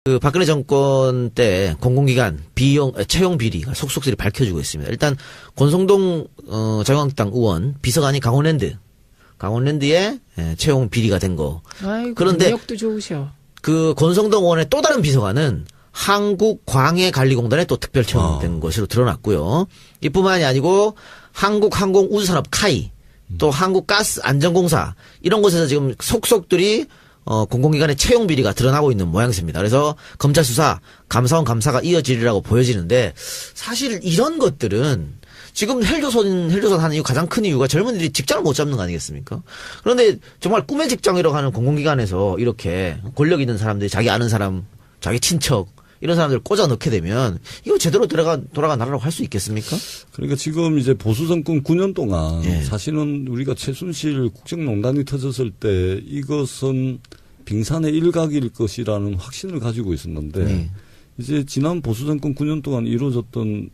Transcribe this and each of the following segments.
그 박근혜 정권 때 공공기관 채용 비리가 속속들이 밝혀지고 있습니다. 일단 권성동 자유한국당 의원 비서관이 강원랜드에 채용 비리가 된 거. 아이고, 그런데 능력도 좋으셔. 그 권성동 의원의 또 다른 비서관은 한국광해관리공단에 또 특별 채용된 것으로 드러났고요. 이뿐만이 아니고 한국항공우주산업 카이, 또 한국가스안전공사 이런 곳에서 지금 속속들이 공공기관의 채용 비리가 드러나고 있는 모양새입니다. 그래서 검찰 수사, 감사원 감사가 이어지리라고 보여지는데 사실 이런 것들은 지금 헬조선 하는 이유 가장 큰 이유가 젊은이들이 직장을 못 잡는 거 아니겠습니까? 그런데 정말 꿈의 직장이라고 하는 공공기관에서 이렇게 권력 있는 사람들이 자기 아는 사람, 자기 친척 이런 사람들 꽂아 넣게 되면 이거 제대로 돌아간 나라라고 할 수 있겠습니까? 그러니까 지금 이제 보수 정권 9년 동안 예. 사실은 우리가 최순실 국정농단이 터졌을 때 이것은 빙산의 일각일 것이라는 확신을 가지고 있었는데 이제 지난 보수 정권 9년 동안 이루어졌던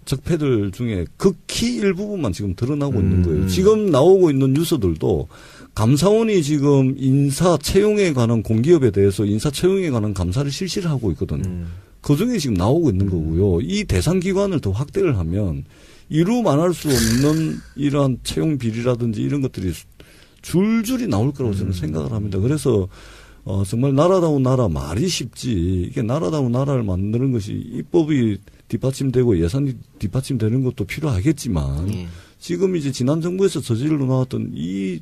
적폐들 중에 극히 일부분만 지금 드러나고 있는 거예요. 지금 나오고 있는 뉴스들도 감사원이 지금 인사 채용에 관한 공기업에 대해서 인사 채용에 관한 감사를 실시를 하고 있거든요. 그 중에 지금 나오고 있는 거고요. 이 대상 기관을 더 확대를 하면 이루 말할 수 없는 이러한 채용 비리라든지 이런 것들이 줄줄이 나올 거라고 저는 생각을 합니다. 그래서 정말 나라다운 나라 말이 쉽지 이게 나라다운 나라를 만드는 것이 입법이 뒷받침되고 예산이 뒷받침되는 것도 필요하겠지만 지금 이제 지난 정부에서 저질러 나왔던 이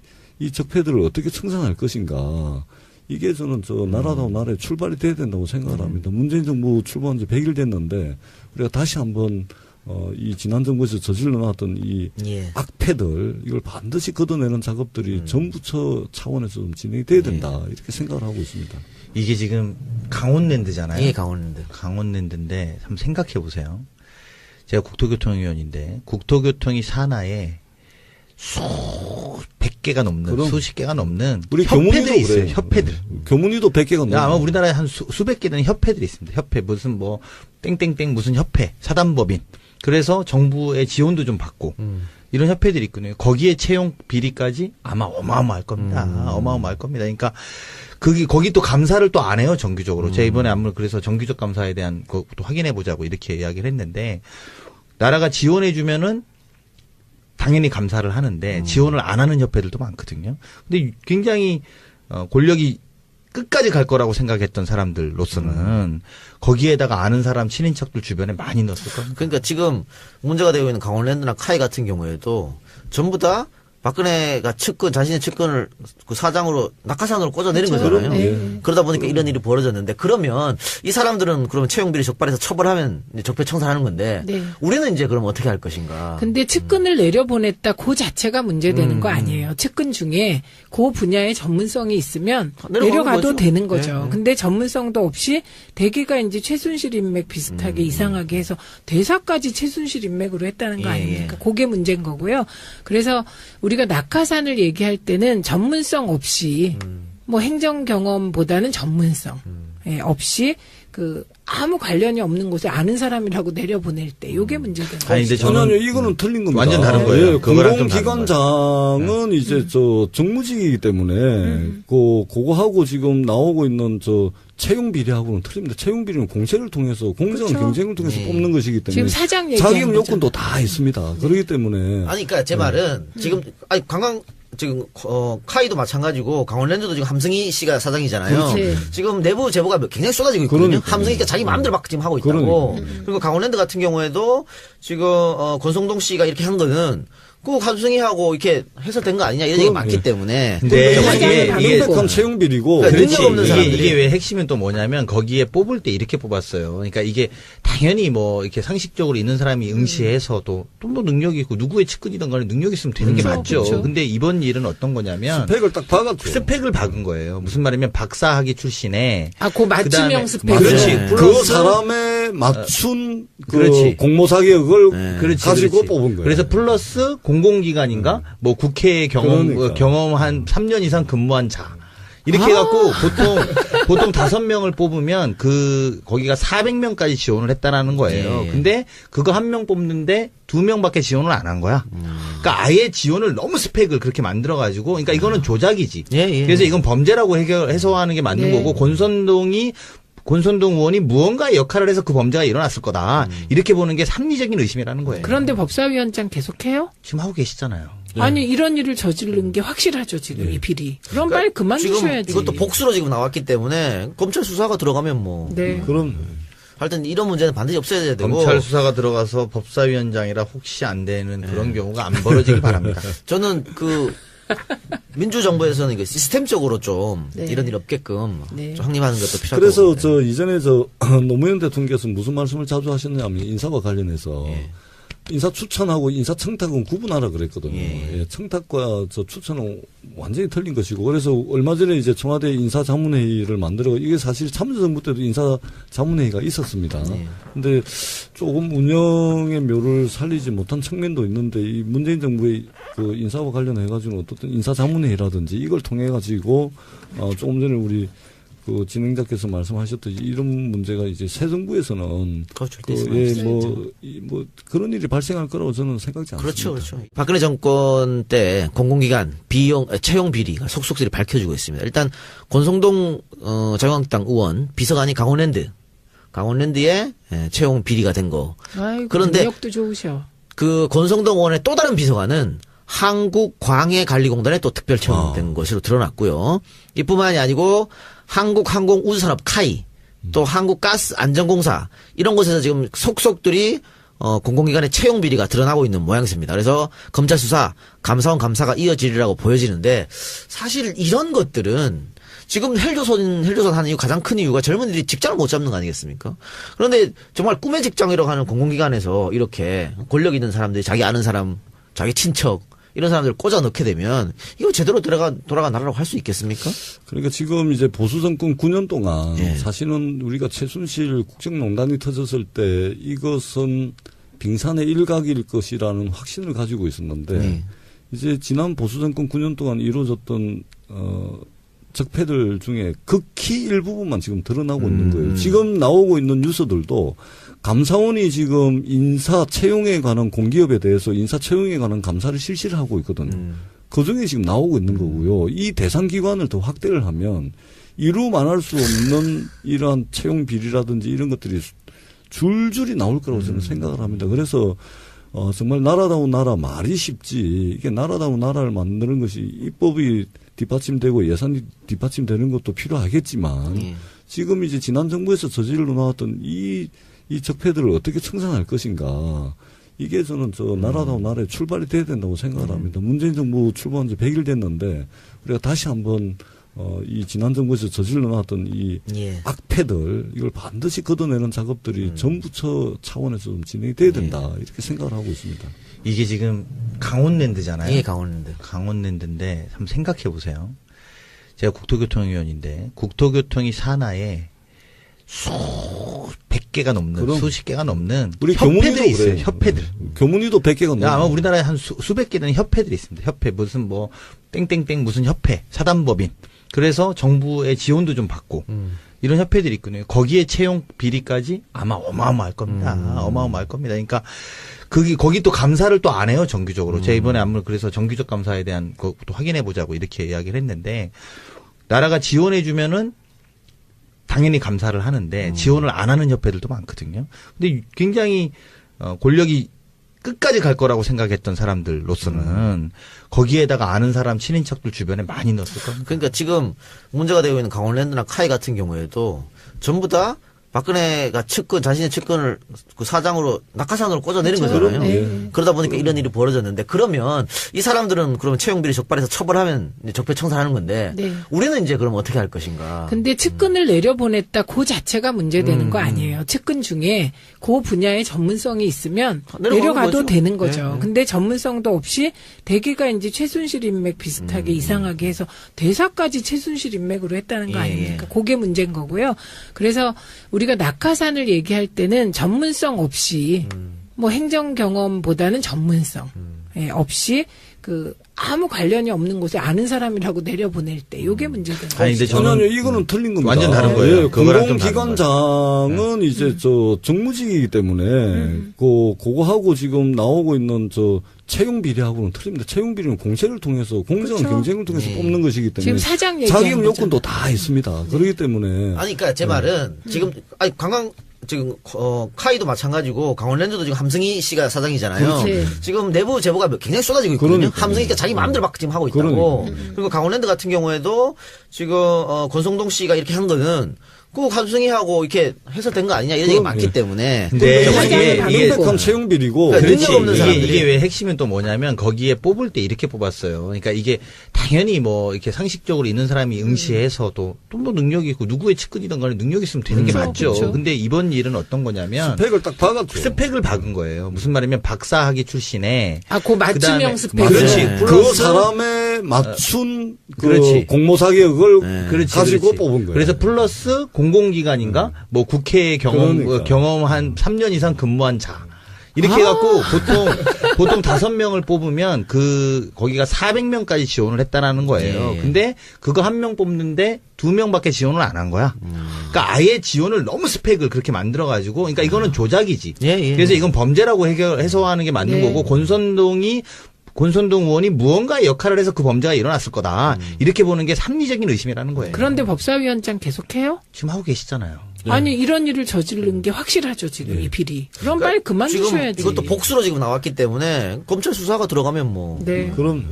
적폐들을 어떻게 청산할 것인가. 이게 저는 나라다운 나라의 출발이 돼야 된다고 생각을 합니다. 문재인 정부 출범한 지 100일 됐는데 우리가 다시 한번 이 지난 정부에서 저질러 나왔던 이 악패들 이걸 반드시 걷어내는 작업들이 정부처 차원에서 좀 진행이 돼야 된다. 이렇게 생각을 하고 있습니다. 이게 지금 강원랜드잖아요. 예, 강원랜드. 강원랜드인데 한번 생각해 보세요. 제가 국토교통위원인데 국토교통이 산하에 수백 개가 넘는 수십 개가 넘는 우리 협회들이 있어요. 그래요. 협회들. 교문위도 100개가 넘는. 아마 우리나라에 한 수백 개 되는 협회들이 있습니다. 협회 무슨 뭐 땡땡땡 무슨 협회 사단법인. 그래서 정부의 지원도 좀 받고 이런 협회들이 있거든요. 거기에 채용 비리까지 아마 어마어마할 겁니다. 어마어마할 겁니다. 그러니까 거기 또 감사를 또 안 해요, 정규적으로. 제가 이번에 아무래도 그래서 정규적 감사에 대한 것도 확인해 보자고 이렇게 이야기를 했는데 나라가 지원해 주면은 당연히 감사를 하는데 지원을 안 하는 협회들도 많거든요. 근데 굉장히 권력이 끝까지 갈 거라고 생각했던 사람들로서는 거기에다가 아는 사람 친인척들 주변에 많이 넣었을 겁니다. 그러니까 지금 문제가 되고 있는 강원랜드나 카이 같은 경우에도 전부 다 박근혜가 자신의 측근을 그 사장으로 낙하산으로 꽂아내린 거잖아요. 네. 그러다 보니까 이런 일이 벌어졌는데 그러면 이 사람들은 그러면 채용비리 적발해서 처벌하면 이제 적폐 청산하는 건데 우리는 이제 그럼 어떻게 할 것인가. 근데 측근을 내려보냈다 그 자체가 문제되는 거 아니에요. 측근 중에 그 분야의 전문성이 있으면 내려가도 거죠. 되는 거죠. 네. 근데 전문성도 없이 대개가 이제 최순실 인맥 비슷하게 이상하게 해서 대사까지 최순실 인맥으로 했다는 거 아닙니까? 그게 문제인 거고요. 그래서 우리가 낙하산을 얘기할 때는 전문성 없이 뭐 행정 경험보다는 전문성 없이 아무 관련이 없는 곳에 아는 사람이라고 내려보낼 때 이게 문제가 아니 근데 저는 이거는 틀린 겁니다. 완전 다른 거예요. 예, 그거랑 좀 다른 거예요. 공공기관장은 이제 정무직이기 때문에 그거하고 지금 나오고 있는 채용 비리하고는 틀립니다. 채용 비리는 공세를 통해서 공정한 경쟁을 통해서 뽑는 것이기 때문에 지금 사장 얘기한 자격 요건도 다 있습니다. 그렇기 때문에 아니 그러니까 제 말은 지금 지금 카이도 마찬가지고 강원랜드도 지금 함승희 씨가 사장이잖아요. 그렇지. 지금 내부 제보가 굉장히 쏟아지고 있거든요. 그러니까. 함승희가 자기 마음대로 막 지금 하고 있다고. 그리고 강원랜드 같은 경우에도 지금 권성동 씨가 이렇게 한 거는 그 함승희하고 이렇게 해설된 거 아니냐 이런 얘기가 많기 때문에. 근데 이게 명백한 채용 비리고 그러니까 능력 없는 사람들이. 이게 왜 핵심은 또 뭐냐면 거기에 뽑을 때 이렇게 뽑았어요. 그러니까 이게 당연히 뭐 이렇게 상식적으로 있는 사람이 응시해서도 또 뭐 능력이 있고 누구의 측근이든 간에 능력이 있으면 되는 게 맞죠. 그렇죠. 근데 이번 일은 어떤 거냐면 스펙을 딱 박았죠. 스펙을 박은 거예요. 무슨 말이면 박사학위 출신에 그 맞춤형 스펙. 그렇지. 그 사람에 맞춘 그렇지. 공모 자격을 가지고 그렇지. 뽑은 거예요. 그래서 플러스 공공기관인가 뭐 국회 경험 한 3년 이상 근무한 자 이렇게 해갖고 보통 5명을 뽑으면 거기가 400명까지 지원을 했다라는 거예요. 예. 근데 그거 1명 뽑는데 2명밖에 지원을 안 한 거야. 그러니까 아예 지원을 너무 스펙을 그렇게 만들어가지고, 그러니까 이거는 조작이지. 예. 그래서 이건 범죄라고 해소하는 게 맞는 네. 거고, 권선동 의원이 무언가의 역할을 해서 그 범죄가 일어났을 거다. 이렇게 보는 게 합리적인 의심이라는 거예요. 그런데 법사위원장 계속해요? 지금 하고 계시잖아요. 아니 이런 일을 저지른 게 확실하죠 지금 이 비리. 그럼 빨리 그만두셔야지. 지금 이것도 복수로 지금 나왔기 때문에 검찰 수사가 들어가면 뭐. 네. 그럼 하여튼 이런 문제는 반드시 없어야 되고. 검찰 수사가 들어가서 법사위원장이라 혹시 안 되는 그런 경우가 안 벌어지길 바랍니다. 저는 민주정부에서는 이거 시스템적으로 좀 네. 이런 일 없게끔 네. 좀 확립하는 것도 필요할 것 그래서 같아요. 이전에 노무현 대통령께서 무슨 말씀을 자주 하셨냐면 인사와 관련해서 인사 추천하고 인사 청탁은 구분하라 그랬거든요. 예. 청탁과 추천은 완전히 틀린 것이고, 그래서 얼마 전에 이제 청와대 인사자문회의를 만들어, 이게 사실 참여정부 때도 인사자문회의가 있었습니다. 근데 조금 운영의 묘를 살리지 못한 측면도 있는데, 이 문재인 정부의 그 인사와 관련해가지고 어떻든 인사자문회의라든지 이걸 통해가지고, 조금 전에 우리 진행자께서 말씀하셨듯이 이런 문제가 이제 새 정부에서는 그렇죠. 뭐 그런 일이 발생할 거라고 저는 생각지 않습니다. 그렇죠. 박근혜 정권 때 공공기관 채용 비리가 속속들이 밝혀지고 있습니다. 일단 권성동 자유한국당 의원 비서관이 강원랜드에 채용 비리가 된 거. 아이고, 그런데 능력도 좋으셔. 그 권성동 의원의 또 다른 비서관은 한국광해관리공단에 또 특별 채용된 것으로 드러났고요. 이뿐만이 아니고 한국항공우주산업 카이, 또 한국가스안전공사 이런 곳에서 지금 속속들이 공공기관의 채용 비리가 드러나고 있는 모양새입니다. 그래서 검찰 수사, 감사원 감사가 이어지리라고 보여지는데 사실 이런 것들은 지금 헬조선 하는 이유 가장 큰 이유가 젊은이들이 직장을 못 잡는 거 아니겠습니까? 그런데 정말 꿈의 직장이라고 하는 공공기관에서 이렇게 권력 있는 사람들이 자기 아는 사람, 자기 친척 이런 사람들을 꽂아 넣게 되면 이거 제대로 돌아간 나라라고 할 수 있겠습니까? 그러니까 지금 이제 보수 정권 9년 동안 예. 사실은 우리가 최순실 국정농단이 터졌을 때 이것은 빙산의 일각일 것이라는 확신을 가지고 있었는데 이제 지난 보수 정권 9년 동안 이루어졌던 적폐들 중에 극히 일부분만 지금 드러나고 있는 거예요. 지금 나오고 있는 뉴스들도 감사원이 지금 인사 채용에 관한 공기업에 대해서 인사 채용에 관한 감사를 실시를 하고 있거든요. 그 중에 지금 나오고 있는 거고요. 이 대상 기관을 더 확대를 하면 이루 말할 수 없는 이러한 채용 비리라든지 이런 것들이 줄줄이 나올 거라고 저는 생각을 합니다. 그래서 정말 나라다운 나라 말이 쉽지, 이게 나라다운 나라를 만드는 것이 입법이 뒷받침되고 예산이 뒷받침되는 것도 필요하겠지만 지금 이제 지난 정부에서 저질러 나왔던 이 적폐들을 어떻게 청산할 것인가. 이게 저는 나라다운 나라의 출발이 돼야 된다고 생각을 합니다. 문재인 정부 출범한 지 100일 됐는데 우리가 다시 한번 이 지난 정부에서 저질러 나왔던 이 악패들 이걸 반드시 걷어내는 작업들이 정부처 차원에서 좀 진행이 돼야 된다. 이렇게 생각을 하고 있습니다. 이게 지금 강원랜드잖아요. 예, 강원랜드. 강원랜드인데 한번 생각해 보세요. 제가 국토교통위원인데 국토교통이 산하에 수백 개가 넘는 수십 개가 넘는 우리 협회들이 있어요. 그래요. 협회들. 교문위도 100개가 넘어요. 아마 우리나라에 한 수백 개 되는 협회들이 있습니다. 협회 무슨 뭐 땡땡땡 무슨 협회 사단법인. 그래서 정부의 지원도 좀 받고 이런 협회들이 있거든요. 거기에 채용 비리까지 아마 어마어마할 겁니다. 어마어마할 겁니다. 그러니까 거기 또 감사를 또 안 해요, 정규적으로. 제가 이번에 아무래도 그래서 정규적 감사에 대한 것도 확인해 보자고 이렇게 이야기를 했는데 나라가 지원해 주면은 당연히 감사를 하는데 지원을 안 하는 협회들도 많거든요. 근데 굉장히 권력이 끝까지 갈 거라고 생각했던 사람들로서는 거기에다가 아는 사람 친인척들 주변에 많이 넣었을 겁니다. 그러니까 지금 문제가 되고 있는 강원랜드나 카이 같은 경우에도 전부 다 박근혜가 자신의 측근을 그 사장으로 낙하산으로 꽂아내린 거잖아요. 네. 그러다 보니까 이런 일이 벌어졌는데 그러면 이 사람들은 그러면 채용비리 적발해서 처벌하면 이제 적폐 청산하는 건데 네. 우리는 이제 그럼 어떻게 할 것인가? 근데 측근을 내려보냈다 그 자체가 문제되는 거 아니에요. 측근 중에 그 분야의 전문성이 있으면 내려가도 거죠. 되는 거죠. 네. 근데 전문성도 없이 대개가 이제 최순실 인맥 비슷하게 이상하게 해서 대사까지 최순실 인맥으로 했다는 거 아닙니까? 그게 문제인 거고요. 그래서 우리가 낙하산을 얘기할 때는 전문성 없이 뭐 행정 경험보다는 전문성 없이 아무 관련이 없는 곳에 아는 사람이라고 내려보낼 때 요게 문제가 되는 거죠. 아니, 근데 저는 아니요, 이거는 틀린 겁니다. 완전 다른 거예요. 예, 그거랑 좀 다른 공공기관장은 이제 정무직이기 때문에 그거하고 지금 나오고 있는 채용 비리하고는 틀립니다. 채용 비리는 공채를 통해서 공정한 그렇죠. 경쟁을 통해서 뽑는 것이기 때문에 지금 사장 얘기하는 자격 요건도 거잖아요. 다 있습니다. 그렇기 때문에 아니, 그러니까 제 말은 지금 지금 카이도 마찬가지고 강원랜드도 지금 함승희 씨가 사장이잖아요. 그렇지. 지금 내부 제보가 굉장히 쏟아지고 있거든요. 그러니까요. 함승희가 자기 마음대로 막 지금 하고 있다고. 그리고 강원랜드 같은 경우에도 지금 권성동 씨가 이렇게 한 거는 꼭 함승희하고 이렇게 해석된 거 아니냐 이런 얘기가 많기 때문에. 근데 이게 명백한 채용 비리고 그러니까 그렇지. 능력 없는 사람들이. 이게 왜 핵심은 또 뭐냐면 거기에 뽑을 때 이렇게 뽑았어요. 그러니까 이게 당연히 뭐 이렇게 상식적으로 있는 사람이 응시해서 또 뭐 능력이 있고 누구의 측근이든 간에 능력이 있으면 되는 게 그렇죠, 맞죠. 그렇죠. 근데 이번 일은 어떤 거냐면 스펙을 딱 박았죠. 스펙을 박은 거예요. 무슨 말이면 박사학위 출신에 그 맞춤형 그다음에- 스펙. 그렇지. 네. 그 플러스 사람에 맞춘 그렇지. 공모 자격을 그렇지, 가지고 그렇지. 뽑은 거예요. 그래서 플러스 공공기관인가 뭐 국회 그러니까. 경험 한 3년 이상 근무한 자. 이렇게 해갖고 보통 5명을 뽑으면 거기가 400명까지 지원을 했다라는 거예요. 예. 근데 그거 1명 뽑는데 2명밖에 지원을 안 한 거야. 그러니까 아예 지원을 너무 스펙을 그렇게 만들어가지고, 그러니까 이거는 조작이지. 예. 그래서 이건 범죄라고 해소하는 게 맞는 네. 거고, 권선동 의원이 무언가의 역할을 해서 그 범죄가 일어났을 거다. 이렇게 보는 게 합리적인 의심이라는 거예요. 그런데 법사위원장 계속해요? 지금 하고 계시잖아요. 아니 이런 일을 저지른 게 확실하죠 지금 이 비리. 그럼 빨리 그만두셔야지. 지금 이것도 복수로 지금 나왔기 때문에 검찰 수사가 들어가면 뭐. 네. 그럼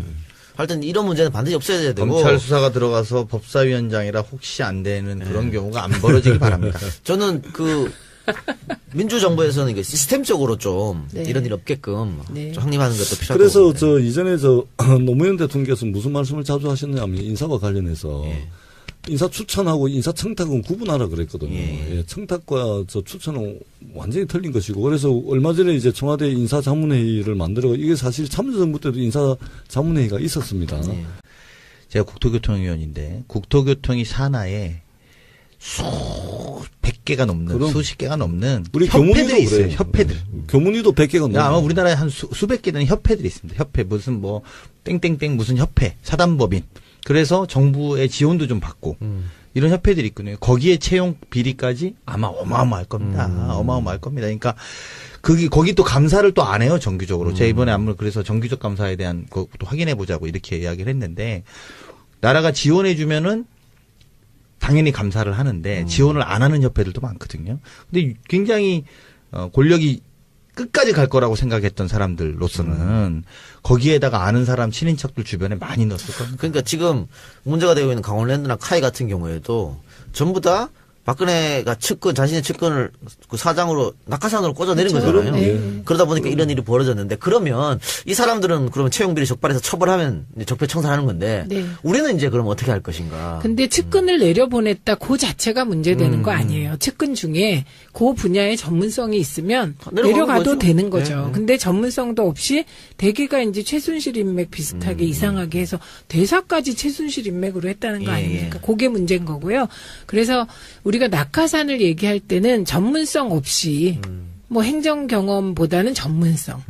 하여튼 이런 문제는 반드시 없어야 되고. 검찰 수사가 들어가서 법사위원장이라 혹시 안 되는 그런 경우가 안 벌어지길 바랍니다. 저는 민주정부에서는 이게 시스템적으로 좀 네. 이런 일 없게끔 네. 좀 확립하는 것도 필요할 것 그래서 같아요. 이전에 노무현 대통령께서 무슨 말씀을 자주 하셨냐면 인사와 관련해서 인사 추천하고 인사 청탁은 구분하라 그랬거든요. 예. 청탁과 추천은 완전히 틀린 것이고, 그래서 얼마 전에 이제 청와대 인사자문회의를 만들어, 이게 사실 참여정부 때도 인사자문회의가 있었습니다. 제가 국토교통위원인데 국토교통이 산하에 수백 개가 넘는 그럼. 수십 개가 넘는 우리 협회들이 교문위도 있어요. 그래요. 협회들. 교문위도 100개가 넘는. 아마 우리나라에 한 수백 개 되는 협회들이 있습니다. 협회 무슨 뭐 땡땡땡 무슨 협회 사단법인. 그래서 정부의 지원도 좀 받고 이런 협회들이 있거든요. 거기에 채용 비리까지 아마 어마어마할 겁니다. 어마어마할 겁니다. 그러니까 거기 또 감사를 또 안 해요, 정규적으로. 제가 이번에 아무래도 그래서 정규적 감사에 대한 것도 확인해 보자고 이렇게 이야기를 했는데, 나라가 지원해 주면은 당연히 감사를 하는데 지원을 안 하는 협회들도 많거든요. 근데 굉장히 권력이 끝까지 갈 거라고 생각했던 사람들로서는 거기에다가 아는 사람 친인척들 주변에 많이 넣었을 겁니다. 그러니까 지금 문제가 되고 있는 강원랜드나 카이 같은 경우에도 전부 다 박근혜가 자신의 측근을 그 사장으로 낙하산으로 꽂아내린 그렇죠. 거잖아요. 네. 그러다 보니까 이런 일이 벌어졌는데, 그러면 이 사람들은 그러면 채용비리 적발해서 처벌하면 이제 적폐청산하는 건데 네. 우리는 이제 그럼 어떻게 할 것인가? 근데 측근을 내려보냈다 그 자체가 문제되는 거 아니에요. 측근 중에 그 분야의 전문성이 있으면 내려가는 내려가도 거죠. 되는 거죠. 네. 근데 전문성도 없이 대개가 이제 최순실 인맥 비슷하게 이상하게 해서 대사까지 최순실 인맥으로 했다는 거 예, 아닙니까? 그게 문제인 거고요. 그래서 우리가 낙하산을 얘기할 때는 전문성 없이 뭐 행정 경험보다는 전문성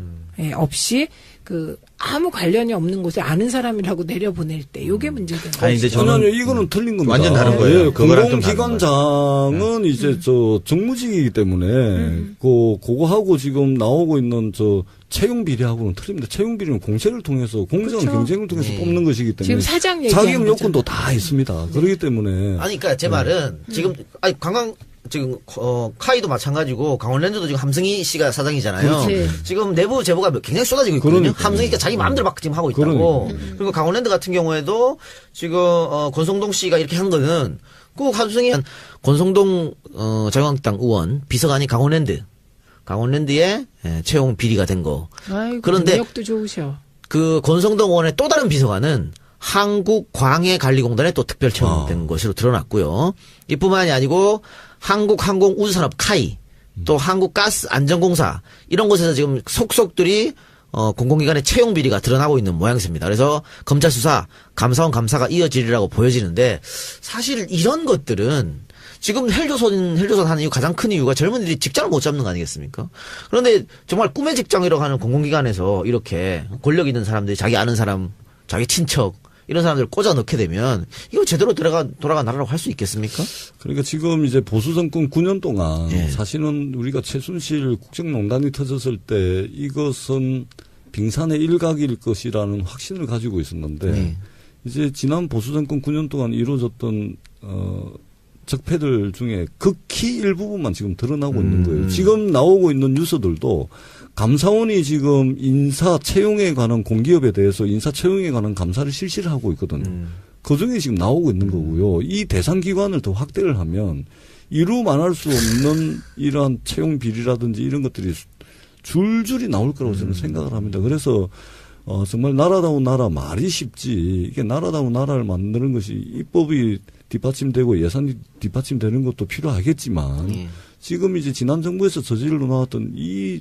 없이 아무 관련이 없는 곳에 아는 사람이라고 내려보낼 때 요게 문제가 아니, 근데 저는 아니요, 이거는 틀린 겁니다. 완전 다른 거예요. 그거랑 좀 다른 공공기관장은 이제 정무직이기 때문에 그거하고 지금 나오고 있는 채용 비리하고는 틀립니다. 채용 비리는 공채를 통해서 공정한 그렇죠. 경쟁을 통해서 뽑는 것이기 때문에 지금 사장 얘기하는 자격 요건도 거잖아요. 다 있습니다. 그렇기 때문에 아니, 그러니까 제 말은 지금 지금 카이도 마찬가지고 강원랜드도 지금 함승희 씨가 사장이잖아요. 그렇지. 지금 내부 제보가 굉장히 쏟아지고 있거든요. 그러니까요. 함승희가 자기 마음대로 막 지금 하고 있다고. 그리고 강원랜드 같은 경우에도 지금 권성동 씨가 이렇게 한 거는 꼭 권성동 자유한국당 의원 비서관이 강원랜드에 채용 비리가 된 거. 아이고, 그런데 능력도 좋으셔. 그 권성동 의원의 또 다른 비서관은 한국광해관리공단에 또 특별 채용된 것으로 드러났고요. 이뿐만이 아니고 한국항공우주산업 카이, 또 한국가스안전공사 이런 곳에서 지금 속속들이 공공기관의 채용 비리가 드러나고 있는 모양새입니다. 그래서 검찰 수사, 감사원 감사가 이어지리라고 보여지는데, 사실 이런 것들은 지금 헬조선 하는 이유 가장 큰 이유가 젊은이들이 직장을 못 잡는 거 아니겠습니까? 그런데 정말 꿈의 직장이라고 하는 공공기관에서 이렇게 권력 있는 사람들이 자기 아는 사람, 자기 친척 이런 사람들을 꽂아 넣게 되면 이거 제대로 돌아간 나라라고 할 수 있겠습니까? 그러니까 지금 이제 보수 정권 9년 동안 예. 사실은 우리가 최순실 국정농단이 터졌을 때 이것은 빙산의 일각일 것이라는 확신을 가지고 있었는데 이제 지난 보수 정권 9년 동안 이루어졌던 적폐들 중에 극히 일부분만 지금 드러나고 있는 거예요. 지금 나오고 있는 뉴스들도 감사원이 지금 인사 채용에 관한 공기업에 대해서 인사 채용에 관한 감사를 실시를 하고 있거든요. 그 중에 지금 나오고 있는 거고요. 이 대상 기관을 더 확대를 하면 이루 말할 수 없는 이러한 채용 비리라든지 이런 것들이 줄줄이 나올 거라고 저는 생각을 합니다. 그래서 정말 나라다운 나라 말이 쉽지 이게 나라다운 나라를 만드는 것이 입법이 뒷받침되고 예산이 뒷받침되는 것도 필요하겠지만 지금 이제 지난 정부에서 저질러 나왔던 이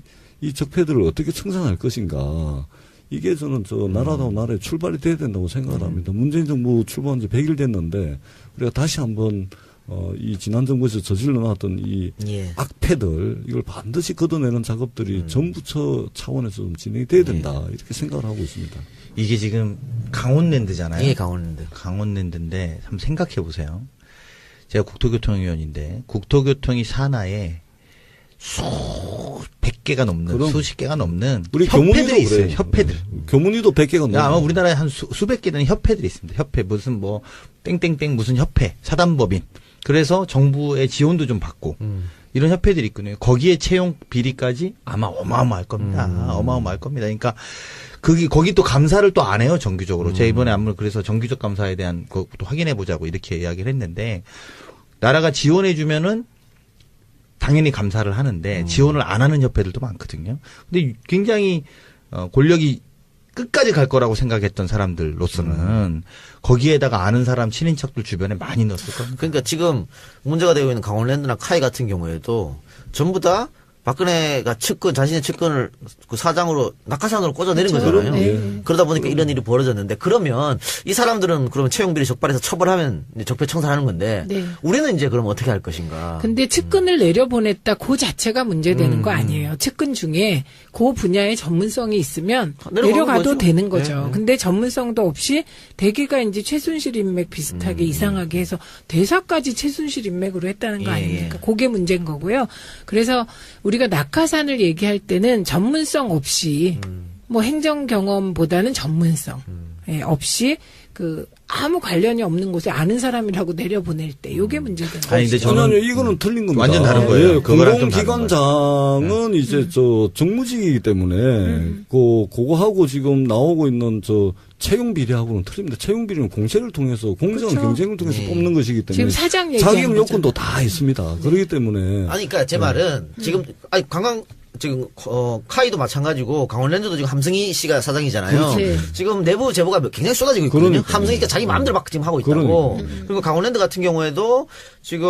적폐들을 어떻게 청산할 것인가. 이게 저는 나라다운 나라의 출발이 돼야 된다고 생각을 합니다. 문재인 정부 출범한 지 100일 됐는데 우리가 다시 한번 이 지난 정부에서 저질러 나왔던 이 악패들 이걸 반드시 걷어내는 작업들이 정부처 차원에서 좀 진행이 돼야 된다. 이렇게 생각을 하고 있습니다. 이게 지금 강원랜드잖아요. 예, 강원랜드. 강원랜드인데 한번 생각해 보세요. 제가 국토교통위원인데 국토교통이 산하에 수백 개가 넘는 수십 개가 넘는 우리 협회들이 있어요. 그래요. 협회들. 교문위도 100개가 넘는. 아마 우리나라에 한 수백 개 되는 협회들이 있습니다. 협회 무슨 뭐 땡땡땡 무슨 협회 사단법인. 그래서 정부의 지원도 좀 받고 이런 협회들이 있거든요. 거기에 채용 비리까지 아마 어마어마할 겁니다. 어마어마할 겁니다. 그러니까 거기 또 감사를 또 안 해요, 정규적으로. 제가 이번에 안물 그래서 정규적 감사에 대한 것도 확인해 보자고 이렇게 이야기를 했는데 나라가 지원해 주면은 당연히 감사를 하는데 지원을 안 하는 협회들도 많거든요. 근데 굉장히 권력이 끝까지 갈 거라고 생각했던 사람들로서는 거기에다가 아는 사람 친인척들 주변에 많이 넣었을 겁니다. 그러니까 지금 문제가 되고 있는 강원랜드나 카이 같은 경우에도 전부 다 박근혜가 자신의 측근을 그 사장으로 낙하산으로 꽂아내린 거잖아요. 네. 그러다 보니까 이런 일이 벌어졌는데 그러면 이 사람들은 그러면 채용비리 적발해서 처벌하면 이제 적폐 청산하는 건데 네. 우리는 이제 그럼 어떻게 할 것인가? 근데 측근을 내려보냈다 그 자체가 문제되는 거 아니에요. 측근 중에 그 분야의 전문성이 있으면 내려가도 거죠. 되는 거죠. 네. 근데 전문성도 없이 대개가 이제 최순실 인맥 비슷하게 이상하게 해서 대사까지 최순실 인맥으로 했다는 거 아닙니까? 그게 문제인 거고요. 그래서 우리가 낙하산을 얘기할 때는 전문성 없이 뭐 행정 경험보다는 전문성 없이 아무 관련이 없는 곳에 아는 사람이라고 내려보낼 때 이게 문제가 아니, 근데 저는 아니요, 이거는 틀린 겁니다. 완전 다른 거예요. 그거랑 좀 다른 공공기관장은 이제 정무직이기 때문에 그거하고 지금 나오고 있는 채용 비리하고는 틀립니다. 채용 비리는 공세를 통해서 공정한 그렇죠. 경쟁을 통해서 뽑는 것이기 때문에 지금 사장 얘기하는 자격 요건도 거잖아요. 다 있습니다. 그렇기 때문에 아니, 그러니까 제 말은 지금 지금 카이도 마찬가지고 강원랜드도 지금 함승희 씨가 사장이잖아요. 그렇지. 지금 내부 제보가 굉장히 쏟아지고 있거든요. 그러니까요. 함승희가 자기 마음대로 막 지금 하고 있다고. 그리고 강원랜드 같은 경우에도 지금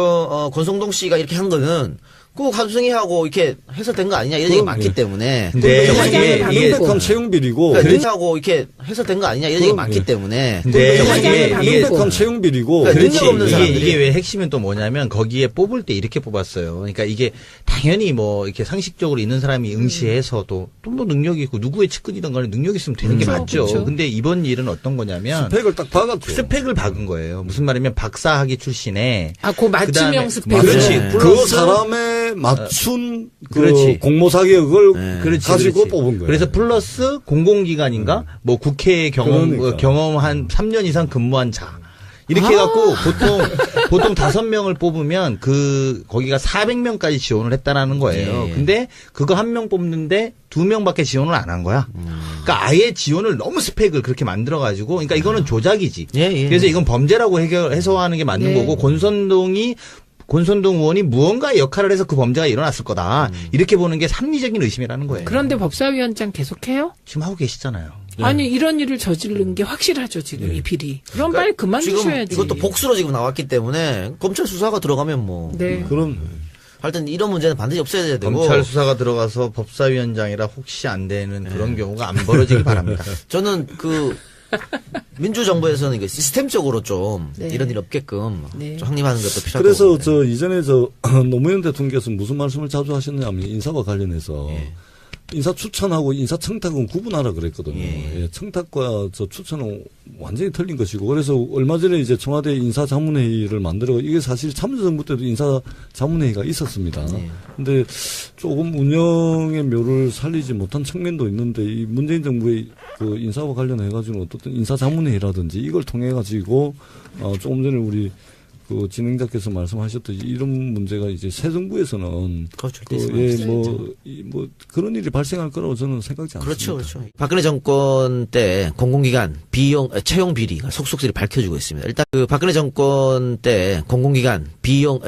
권성동 씨가 이렇게 한 거는 그 함승희하고 이렇게 해설된 거 아니냐 이런 얘기가 많기 때문에. 근데 이게 명백한 채용 비리고 그렇다고 이렇게 해설된 거 아니냐 이런 얘기가 많기 때문에. 근데 이게 명백한 채용 비리고 그러니까 그렇지. 능력 없는 사람들이. 이게 왜 핵심은 또 뭐냐면 거기에 뽑을 때 이렇게 뽑았어요. 그러니까 이게 당연히 뭐 이렇게 상식적으로 있는 사람이 응시해서도 또 뭐 능력이 있고 누구의 측근이든 간에 능력이 있으면 되는 게 맞죠. 그렇죠. 근데 이번 일은 어떤 거냐면 스펙을 딱 박았죠. 스펙을 박은 거예요. 무슨 말이면 박사학위 출신에 그 맞춤형 스펙. 그렇지. 네. 그 플러스 사람에 맞춘 그렇지. 공모 자격을 그렇지, 가지고 그렇지. 뽑은 거예요. 그래서 플러스 공공기관인가 뭐 국회 그러니까. 경험 한 3년 이상 근무한 자. 이렇게 해갖고 보통 5명을 뽑으면 거기가 400명까지 지원을 했다라는 거예요. 예. 근데 그거 1명 뽑는데 2명밖에 지원을 안 한 거야. 그러니까 아예 지원을 너무 스펙을 그렇게 만들어가지고, 그러니까 이거는 조작이지. 예. 그래서 이건 범죄라고 해소하는 게 맞는 네. 거고, 권선동 의원이 무언가의 역할을 해서 그 범죄가 일어났을 거다. 이렇게 보는 게 합리적인 의심이라는 거예요. 그런데 법사위원장 계속해요? 지금 하고 계시잖아요. 아니 이런 일을 저지른 게 확실하죠 지금 이 비리. 그럼 빨리 그만 지금 두셔야지. 이것도 복수로 지금 나왔기 때문에 검찰 수사가 들어가면 뭐. 네. 그럼 하여튼 이런 문제는 반드시 없애야 되고. 검찰 수사가 들어가서 법사위원장이라 혹시 안 되는 그런 경우가 안 벌어지길 바랍니다. 저는 민주정부에서는 이게 시스템적으로 좀 네. 이런 일 없게끔 네. 좀 확립하는 것도 필요할 것 그래서 같아요. 이전에 노무현 대통령께서 무슨 말씀을 자주 하셨냐면 인사와 관련해서 인사 추천하고 인사 청탁은 구분하라 그랬거든요. 예, 청탁과 청탁은 완전히 틀린 것이고, 그래서 얼마 전에 이제 청와대 인사자문회의를 만들어, 이게 사실 참여정부 때도 인사자문회의가 있었습니다. 근데 조금 운영의 묘를 살리지 못한 측면도 있는데, 이 문재인 정부의 그 인사와 관련해가지고 어떤 인사자문회의라든지 이걸 통해가지고, 조금 전에 우리 그 진행자께서 말씀하셨듯이 이런 문제가 이제 새 정부에서는 뭐 그런 일이 발생할 거라고 저는 생각지 않습니다. 그렇죠, 그렇죠. 박근혜 정권 때 공공기관 채용 비리가 속속들이 밝혀지고 있습니다. 일단 그 박근혜 정권 때 공공기관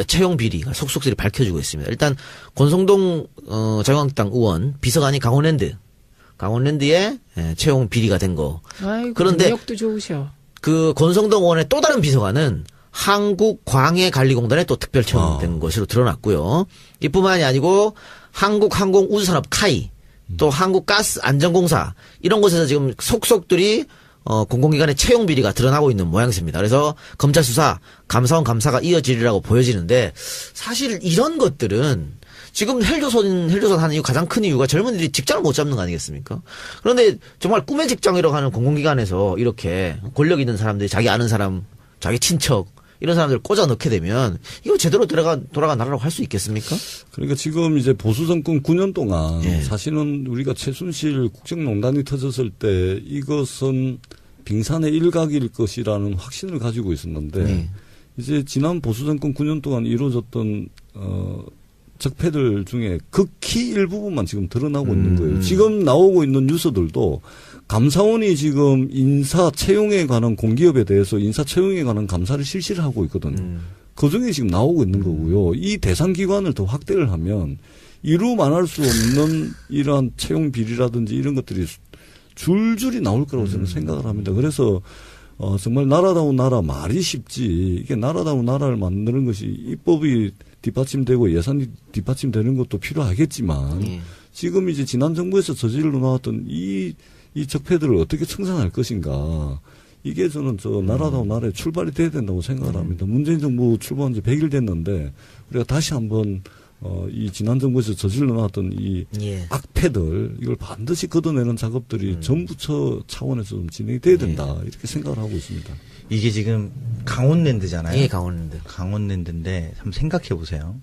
채용 비리가 속속들이 밝혀지고 있습니다. 일단 권성동 자유한국당 의원 비서관이 강원랜드에 채용 비리가 된 거. 아이고, 그런데 능력도 좋으셔. 그 권성동 의원의 또 다른 비서관은 한국광해관리공단에 또 특별 채용된 것으로 드러났고요. 이뿐만이 아니고 한국항공우주산업 카이, 또 한국가스안전공사 이런 곳에서 지금 속속들이 공공기관의 채용 비리가 드러나고 있는 모양새입니다. 그래서 검찰 수사, 감사원 감사가 이어지리라고 보여지는데 사실 이런 것들은 지금 헬조선 하는 이유 가장 큰 이유가 젊은이들이 직장을 못 잡는 거 아니겠습니까? 그런데 정말 꿈의 직장이라고 하는 공공기관에서 이렇게 권력 있는 사람들이 자기 아는 사람, 자기 친척 이런 사람들 꽂아 넣게 되면 이거 제대로 돌아간 나라라고 할 수 있겠습니까? 그러니까 지금 이제 보수 정권 9년 동안 예. 사실은 우리가 최순실 국정농단이 터졌을 때 이것은 빙산의 일각일 것이라는 확신을 가지고 있었는데 이제 지난 보수 정권 9년 동안 이루어졌던 적폐들 중에 극히 일부분만 지금 드러나고 있는 거예요. 지금 나오고 있는 뉴스들도 감사원이 지금 인사 채용에 관한 공기업에 대해서 인사 채용에 관한 감사를 실시를 하고 있거든요. 그 중에 지금 나오고 있는 거고요. 이 대상 기관을 더 확대를 하면 이루 말할 수 없는 이러한 채용 비리라든지 이런 것들이 줄줄이 나올 거라고 저는 생각을 합니다. 그래서 정말 나라다운 나라 말이 쉽지 이게 나라다운 나라를 만드는 것이 입법이 뒷받침되고 예산이 뒷받침되는 것도 필요하겠지만 지금 이제 지난 정부에서 저질러 나왔던 이 적폐들을 어떻게 청산할 것인가. 이게 저는 나라다운 나라의 출발이 돼야 된다고 생각을 합니다. 문재인 정부 출범한 지 100일 됐는데 우리가 다시 한번 이 지난 정부에서 저질러 나왔던 이 악패들 이걸 반드시 걷어내는 작업들이 정부처 차원에서 좀 진행이 돼야 된다. 이렇게 생각을 하고 있습니다. 이게 지금 강원랜드잖아요. 예, 강원랜드. 강원랜드인데 한번 생각해 보세요.